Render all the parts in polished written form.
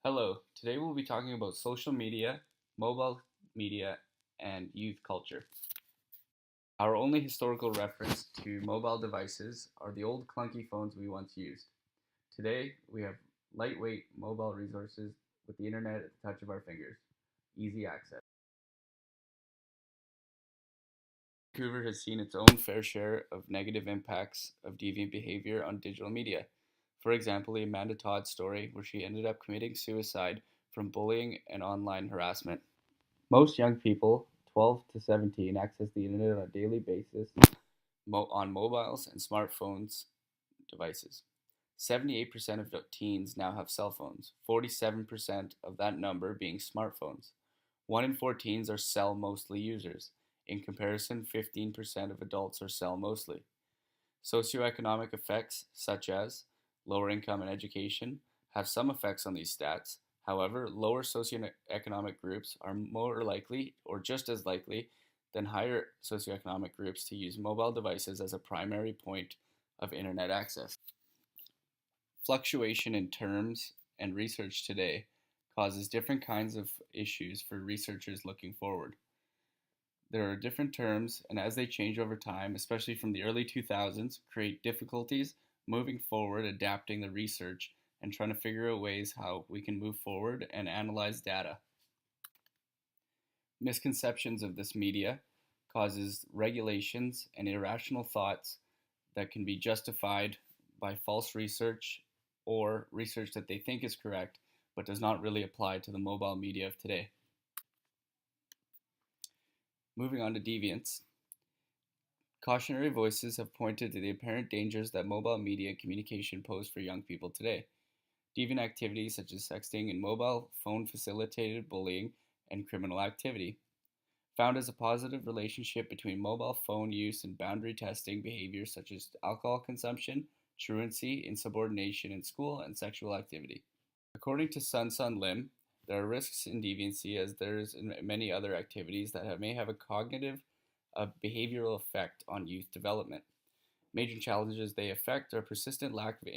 Hello, today we'll be talking about social media, mobile media, and youth culture. Our only historical reference to mobile devices are the old clunky phones we once used. Today, we have lightweight mobile resources with the internet at the touch of our fingers. Easy access. Vancouver has seen its own fair share of negative impacts of deviant behavior on digital media. For example, the Amanda Todd story, where she ended up committing suicide from bullying and online harassment. Most young people, 12 to 17, access the internet on a daily basis on mobiles and smartphones devices. 78% of teens now have cell phones, 47% of that number being smartphones. 1 in 4 teens are cell mostly users. In comparison, 15% of adults are cell mostly. Socioeconomic effects, such as lower income and education, have some effects on these stats. However, lower socioeconomic groups are more likely, or just as likely, than higher socioeconomic groups to use mobile devices as a primary point of internet access. Fluctuation in terms and research today causes different kinds of issues for researchers looking forward. There are different terms, and as they change over time, especially from the early 2000s, create difficulties moving forward, adapting the research, and trying to figure out ways how we can move forward and analyze data. Misconceptions of this media causes regulations and irrational thoughts that can be justified by false research or research that they think is correct but does not really apply to the mobile media of today. Moving on to deviance. Cautionary voices have pointed to the apparent dangers that mobile media communication pose for young people today. Deviant activities such as sexting and mobile phone facilitated bullying and criminal activity. Found as a positive relationship between mobile phone use and boundary testing behaviors such as alcohol consumption, truancy, insubordination in school, and sexual activity. According to Sun Sun Lim, there are risks in deviancy as there is in many other activities that may have a cognitive behavioral effect on youth development. Major challenges they affect are persistent lack of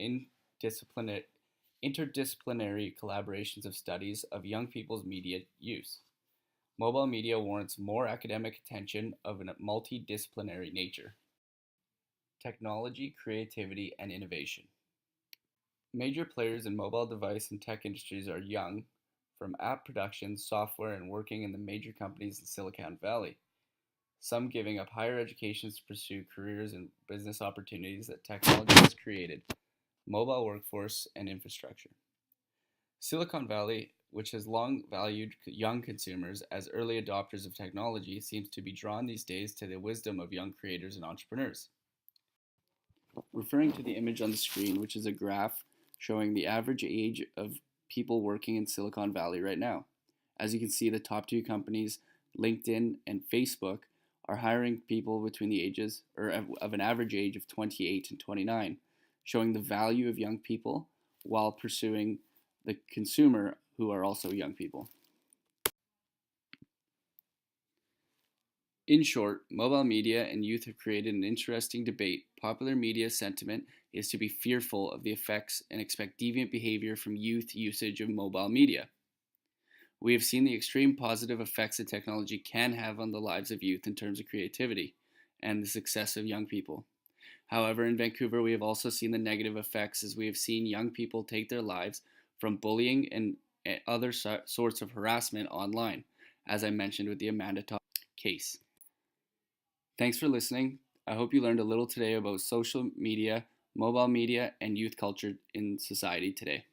interdisciplinary collaborations of studies of young people's media use. Mobile media warrants more academic attention of a multidisciplinary nature. Technology, creativity, and innovation. Major players in mobile device and tech industries are young, from app production, software, and working in the major companies in Silicon Valley. Some giving up higher educations to pursue careers and business opportunities that technology has created, mobile workforce, and infrastructure. Silicon Valley, which has long valued young consumers as early adopters of technology, seems to be drawn these days to the wisdom of young creators and entrepreneurs. Referring to the image on the screen, which is a graph showing the average age of people working in Silicon Valley right now. As you can see, the top two companies, LinkedIn and Facebook, are hiring people between the ages or of an average age of 28 and 29, showing the value of young people while pursuing the consumer who are also young people. In short, mobile media and youth have created an interesting debate. Popular media sentiment is to be fearful of the effects and expect deviant behavior from youth usage of mobile media. We have seen the extreme positive effects that technology can have on the lives of youth in terms of creativity and the success of young people. However, in Vancouver, we have also seen the negative effects as we have seen young people take their lives from bullying and other sorts of harassment online, as I mentioned with the Amanda Todd case. Thanks for listening. I hope you learned a little today about social media, mobile media, and youth culture in society today.